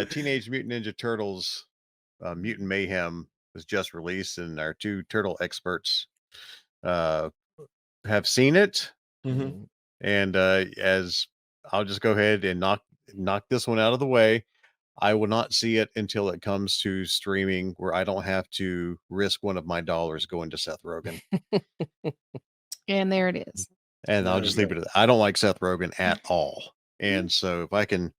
Teenage Mutant Ninja Turtles Mutant Mayhem was just released, and our two turtle experts uh, have seen it. Mhm. And as I'll just go ahead and knock this one out of the way. I will not see it until it comes to streaming where I don't have to risk one of my dollars going to Seth Rogen. And there it is. And I'll just leave it at that. I don't like Seth Rogen at all. And so if I can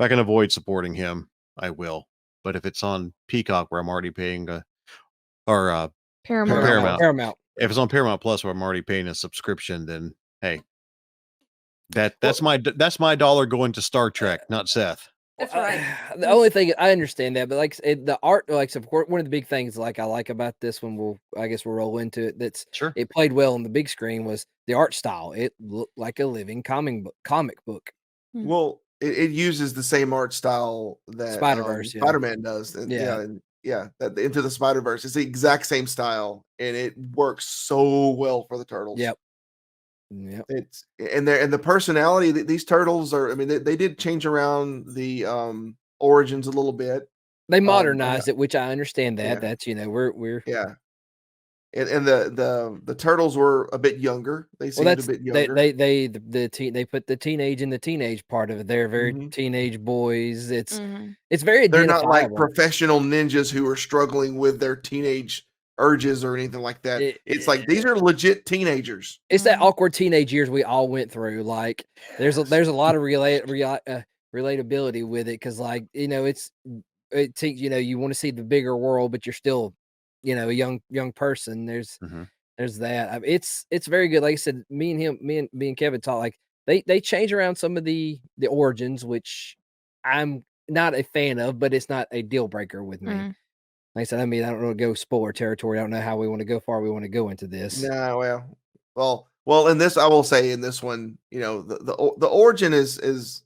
avoid supporting him, I will. But if it's on Peacock where I'm already paying or Paramount. If it's on Paramount Plus where I'm already paying a subscription, then hey, that's my dollar going to Star Trek, not Seth. That's right. The only thing I understand that, but like the art, like so one of the big things like I like about this one, I guess we'll roll into it. That's Sure. It played well on the big screen was the art style. It looked like a living comic book. Well, it uses the same art style that Spider-Verse, yeah. Spider-Man does. And, that Into the Spider-Verse. It's the exact same style, and it works so well for the Turtles. Yep. It's and the personality that these turtles are. I mean, they did change around the origins a little bit. They modernized it, which I understand that. Yeah. That's we're And the turtles were a bit younger. They seemed a bit younger. They put the teenage in the teenage part of it. They're very teenage boys. It's very They're not like identifiable. professional ninjas who are struggling with their teenage urges or anything like that. It's like these are legit teenagers. It's that awkward teenage years we all went through. Like there's a lot of relatability with it because like you want to see the bigger world, but you're still a young person. There's that. It's very good. Like I said, me and Kevin talk like they change around some of the origins, which I'm not a fan of, but it's not a deal breaker with me. Like I said, I mean, I don't want to go spoiler territory. I don't know how far we want to go into this. No, well, in this, I will say in this one, the origin is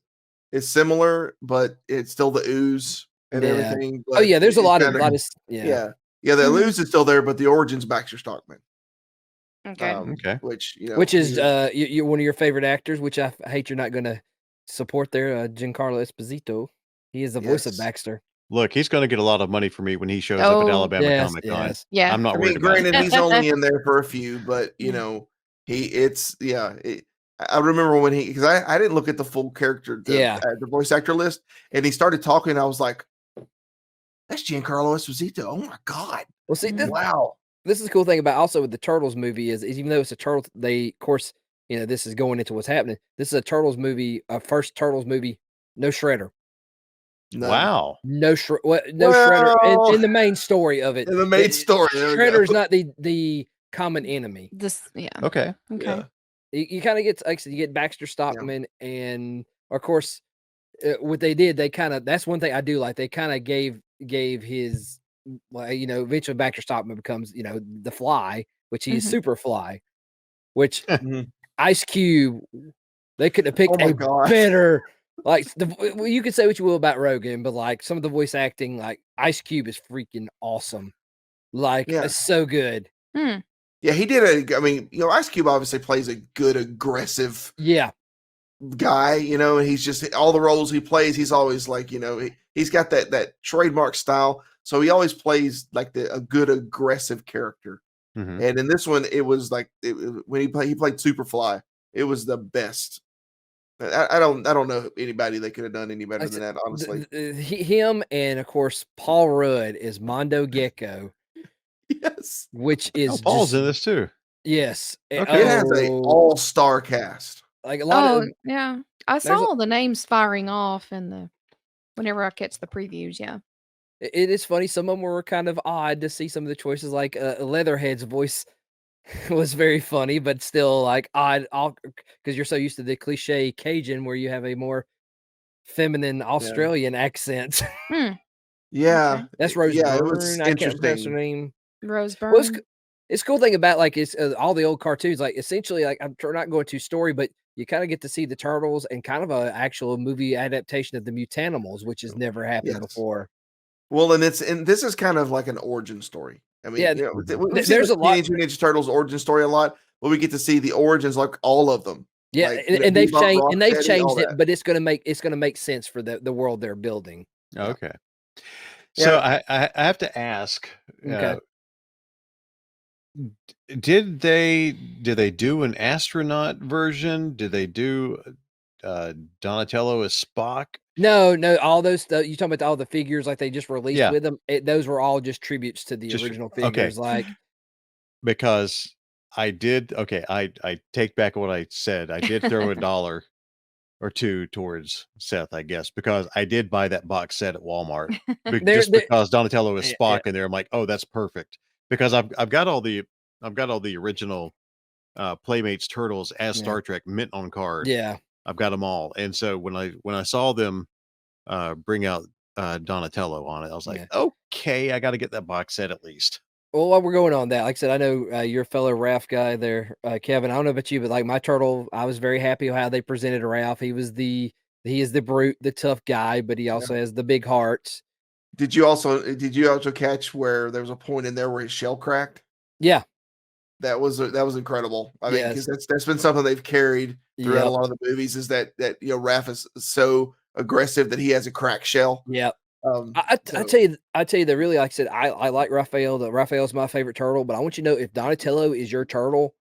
similar, but it's still the ooze and everything. Oh yeah, there's a lot of the ooze is still there, but the origin's Baxter Stockman. Okay. Which is you're one of your favorite actors, which I hate you're not going to support there, Giancarlo Esposito. He is the voice of Baxter. Look, he's going to get a lot of money from me when he shows up at Alabama Comic Con. Yeah, I'm not worried about granted, it. he's only in there for a few, but I remember when because I didn't look at the full character, the voice actor list, and he started talking. I was like, that's Giancarlo Esposito. Oh my God. Well, see, wow. This is the cool thing about also with the Turtles movie is even though it's a Turtle, of course, this is going into what's happening. This is a Turtles movie, first Turtles movie, no Shredder. No. Wow. No Shredder in the main story of it. In the main story. Shredder's not the common enemy. Okay. Yeah. You kind of get, like I said, you get Baxter Stockman, and of course, what they did, that's one thing I do like. They kind of gave his, eventually Baxter Stockman becomes, the Fly, which he is Super Fly, which Ice Cube, they could have picked better. Like you could say what you will about Rogan, but like some of the voice acting, like Ice Cube is freaking awesome. Like it's so good. Yeah, he did Ice Cube obviously plays a good aggressive guy, and he's just all the roles he plays, he's always like, he's got that trademark style. So he always plays like a good aggressive character. And in this one, it was like when he played Superfly, it was the best. I don't know anybody that could have done any better than that, honestly. Him and of course Paul Rudd is Mondo Gecko. Yes, which is Paul's in this too. Yes, okay. It has a all-star cast. Like a lot of I saw the names firing off whenever I catch the previews. Yeah, it is funny. Some of them were kind of odd to see some of the choices. Like Leatherhead's voice was very funny, but still like odd, because you're so used to the cliche Cajun where you have a more feminine Australian accent. Yeah, that's Rose Byrne. It was I interesting. Can't pronounce her name. Rose Byrne. Well, it's cool thing about like it's all the old cartoons. Like essentially, like I'm not going to story, but you kind of get to see the Turtles and kind of an actual movie adaptation of the Mutanimals, which has never happened before. Well, and this is kind of like an origin story. I mean, there's a lot. Teenage Mutant Ninja Turtles origin story a lot, but we get to see the origins, like all of them. Yeah, Like, and they've Bebop, changed all it, that. but it's gonna make sense for the world they're building. Yeah. Okay. So Yeah. I have to ask, Okay. did they do an astronaut version? Did they do Donatello as Spock? No, all those you talking about all the figures like they just released Yeah, with them? Those were all just tributes to the just original okay. figures. Like, Because I did okay, I take back what I said. I did throw $1 or 2 towards Seth, I guess, because I did buy that box set at Walmart. they're, Just they're because Donatello is yeah, Spock in there, I'm like, "Oh, that's perfect." Because I've got all the original Playmates Turtles as yeah, Star Trek mint on card. yeah. I've got them all. And so when I saw them bring out Donatello on it, I was like, Yeah. "Okay, I got to get that box set at least." Well, while we're going on that, like I said, I know you're a fellow Ralph guy there, Kevin. I don't know about you, but like my turtle, I was very happy how they presented Ralph. He is the brute, the tough guy, but he also has the big heart. Did you also catch where there was a point in there where his shell cracked? Yeah. That was incredible. I mean, because Yes. that's been something they've carried throughout a Yep. lot of the movies is that Raph is so aggressive that he has a cracked shell. Yep. Um, I so tell you that really, like I said, I like Raphael. Raphael's my favorite turtle, but I want you to know if Donatello is your turtle,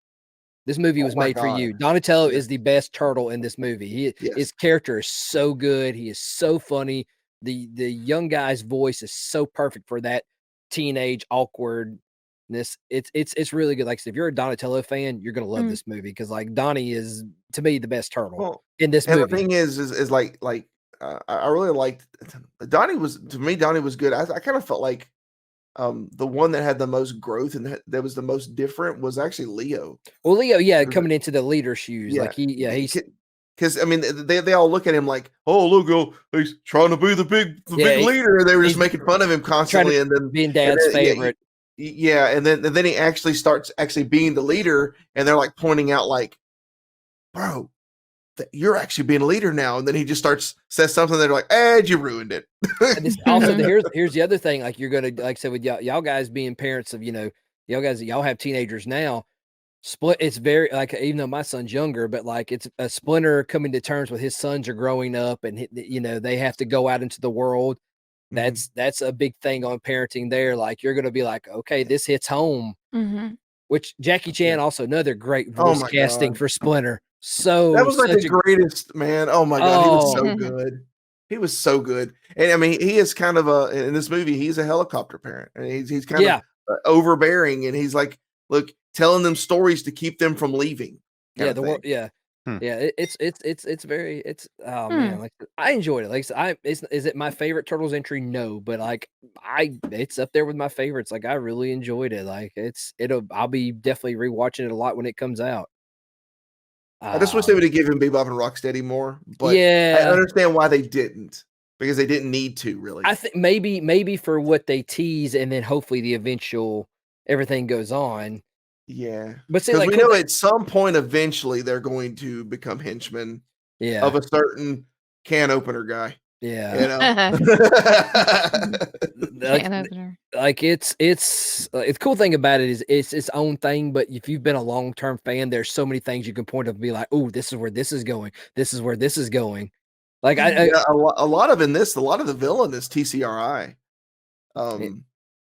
this movie oh was my made for god, you. Donatello yes, is the best turtle in this movie. His yes. character is so good. He is so funny. The young guy's voice is so perfect for that teenage awkwardness. It's really good. Like I said, if you're a Donatello fan, you're gonna love Mm. this movie because like Donnie is to me the best turtle Well, in this and the movie. thing is like I really liked Donnie was to me Donnie was good. I kind of felt like the one that had the most growth and that was the most different was actually Leo. Well, Leo, yeah, 'Cause coming into the leader shoes, Yeah, like he's because I mean they all look at him like, oh look, oh, he's trying to be the big yeah, leader, and they were just he's making fun of him trying to constantly, and being dad's then favorite. yeah, and then he actually starts actually being the leader, and they're like pointing out like, bro, you're actually being a leader now, and then he just says something, they're like, you ruined it. And this also here's the other thing, like you're gonna like I said with y'all guys being parents of y'all guys y'all have teenagers now. It's very like even though my son's younger, but like it's a Splinter coming to terms with his sons are growing up and they have to go out into the world. Mhm. That's a big thing on parenting there. Like you're gonna be like, okay, this hits home. Mhm. Which Jackie Yeah. Chan also another great Oh voice my casting god. for Splinter. That So was like the such a greatest, man. Oh my god, he was oh so good. He was so good. And I mean, he is kind of in this movie, he's a helicopter parent. And he's kind of yeah. overbearing and he's like, look, telling them stories to keep them from leaving kind Yeah, of the world. thing. Yeah, Hmm. yeah. It's very. It's oh Hmm. man, like I enjoyed it. Like I, is it my favorite Turtles entry? No, but like it's up there with my favorites. Like I really enjoyed it. Like I'll be definitely rewatching it a lot when it comes out. I just wish they Um, would have given Bebop and Rocksteady more, but I yeah, understand why they didn't because they didn't need to really. I think maybe for what they tease, and then hopefully the eventual everything goes on. Yeah. But see, Because like we cool know thing, at some point eventually they're going to become henchmen of yeah, a certain can opener guy. yeah. You know? Like Can opener. like it's cool thing about it is it's its own thing, but if you've been a long-term fan, there's so many things you can point of and be like, oh, this is where this is going, this is where this is going. Like Yeah, a lot of a lot of the villain is TCRI. eh,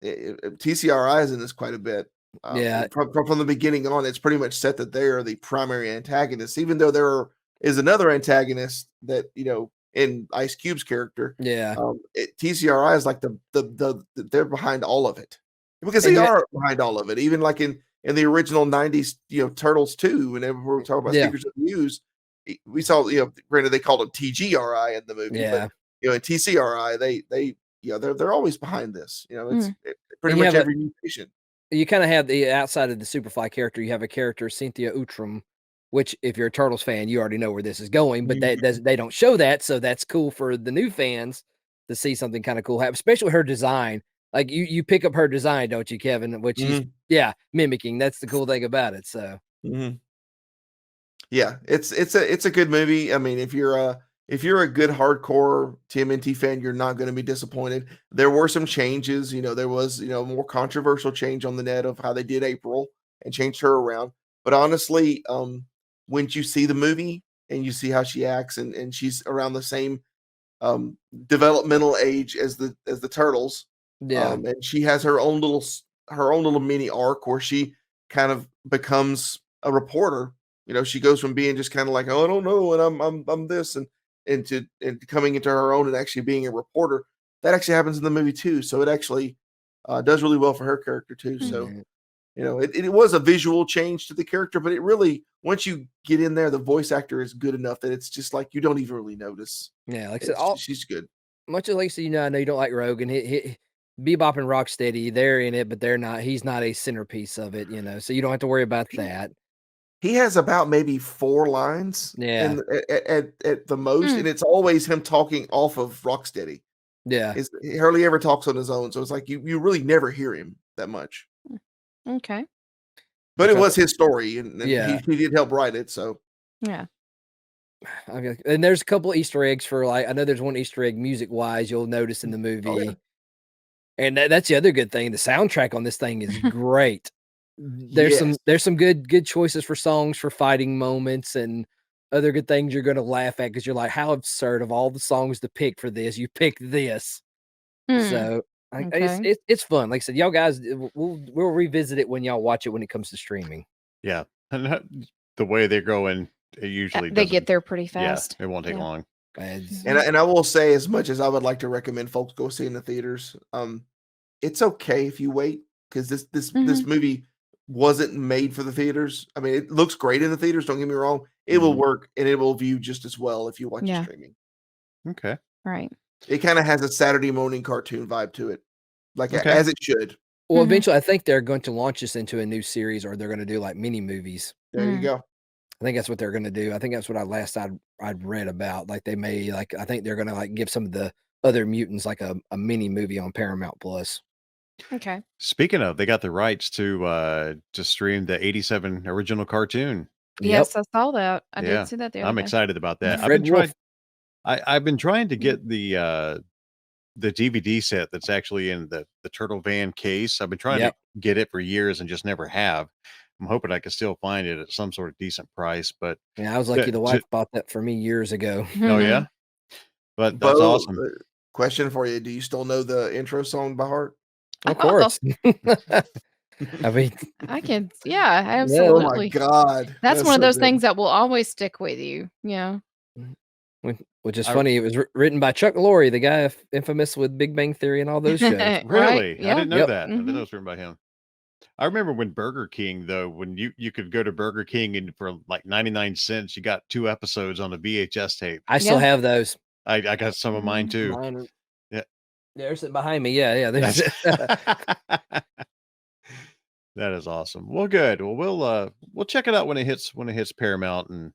TCRI is in this quite a bit. yeah, From the beginning on, it's pretty much set that they are the primary antagonists, even though there is another antagonist that in Ice Cube's character. yeah, TCRI is like they're behind all of it because and they you are behind all of it. Even like in the original '90s, Turtles 2, whenever we were talking about yeah, Secrets of Muse, we saw granted they called them TGRI in the movie, but yeah, in TCRI they're always behind this. It's Mm. pretty and you much have every mutation. you kind of have the outside of the Superfly character, you have a character Cynthia Outram, which if you're a Turtles fan, you already know where this is going, but they don't show that, so that's cool for the new fans to see something kind of cool happen, especially her design. Like you pick up her design, don't you, Kevin? Which she's Mhm, mimicking. That's the cool thing about it. So mhm. Yeah, it's a good movie. I mean, if you're a good hardcore TMNT fan, you're not going to be disappointed. There were some changes. There was a more controversial change on the net of how they did April and changed her around. But honestly, once you see the movie and you see how she acts, and she's around the same developmental age as the turtles. Yeah. And she has her own little mini arc where she kind of becomes a reporter. She goes from being just kind of like, oh, I don't know, and I'm this, and coming into her own and actually being a reporter. That actually happens in the movie too. So it actually does really well for her character too. So it was a visual change to the character, but it really, once you get in there, the voice actor is good enough that it's just like you don't even really notice. Yeah, like I said, she's good. Much as Lisa, I know you don't like Rogan. Bebop and Rocksteady, they're in it, but they're not. He's not a centerpiece of it, so you don't have to worry about that. He has about maybe 4 lines, Yeah, at the most, and it's always him talking off of Rocksteady. Yeah, He hardly ever talks on his own, so it's like you really never hear him that much. Okay. But it was his story, and Yeah. he did help write it, so. Yeah. And there's a couple Easter eggs for I know there's one Easter egg music-wise you'll notice in the movie. Oh, yeah. And that's the other good thing. The soundtrack on this thing is great. There's some good choices for songs for fighting moments and other good things you're going to laugh at because you're like, how absurd of all the songs to pick for this, you picked this. So it's fun. Like I said, y'all guys, we'll revisit it when y'all watch it when it comes to streaming. Yeah, and the way they're going, it usually they get there pretty fast. Yeah, it won't take long. And I will say, as much as I would like to recommend folks go see in the theaters, it's okay if you wait, because this movie wasn't made for the theaters. I mean, it looks great in the theaters, don't get me wrong. It will work and it will view just as well if you watch it streaming. Okay. Right. It kind of has a Saturday morning cartoon vibe to it, like as it should. Well, eventually, I think they're going to launch this into a new series, or they're going to do like mini movies. There you go. I think that's what they're going to do. I think that's what I'd read about. Like they may I think they're going to give some of the other mutants like a mini movie on Paramount Plus. Okay. Speaking of, they got the rights to stream the '87 original cartoon. Yes, I saw that. I did see that the other I'm day. excited about that. Fred I've been trying to get the DVD set that's actually in the Turtle Van case. I've been trying to get it for years and just never have. I'm hoping I can still find it at some sort of decent price, but I was lucky the wife bought that for me years ago. Oh yeah, but that's awesome. Question for you: do you still know the intro song by heart? Of course. I mean, I can. Yeah, absolutely. Oh my God, that's one of those things that will always stick with you. Yeah. Which is funny. It was written by Chuck Lorre, the guy infamous with Big Bang Theory and all those shows. Really? Right? I didn't know that. I didn't know it was written by him. I remember when Burger King, though, when you could go to Burger King and for like 99 cents, you got 2 episodes on a VHS tape. I still have those. I got some of mine too. They're sitting behind me. Yeah. That is awesome. Well, good. Well, we'll check it out when it hits Paramount, and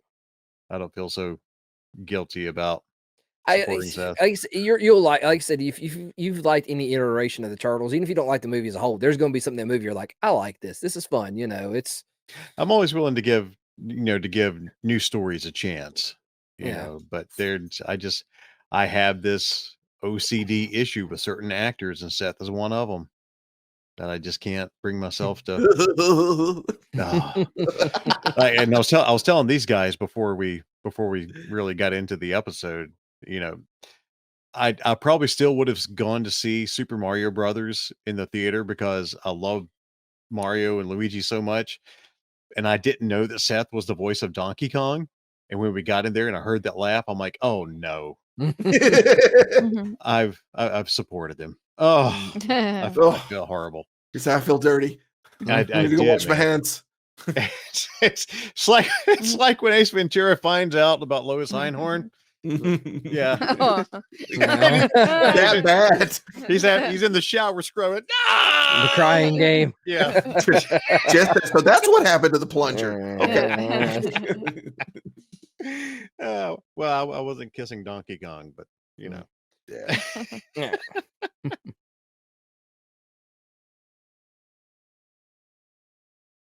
I don't feel so guilty about supporting Seth. You'll like I said, if you've liked any iteration of the Turtles, even if you don't like the movie as a whole, there's going to be something in the movie you're like, I like this. This is fun. It's. I'm always willing to give new stories a chance. You know, but I have this OCD issue with certain actors, and Seth is one of them that I just can't bring myself to. And I was telling these guys before we really got into the episode, I probably still would have gone to see Super Mario Brothers in the theater because I love Mario and Luigi so much, and I didn't know that Seth was the voice of Donkey Kong. And when we got in there and I heard that laugh, I'm like, oh no. I've supported him. Oh, I feel horrible. Because I feel dirty. I need to go wash my hands. It's like when Ace Ventura finds out about Lois Einhorn. Yeah. That bad. He's in the shower scrubbing. No! The crying game. Yeah. So that's what happened to the plunger. Okay. Well, I wasn't kissing Donkey Kong, but Yeah.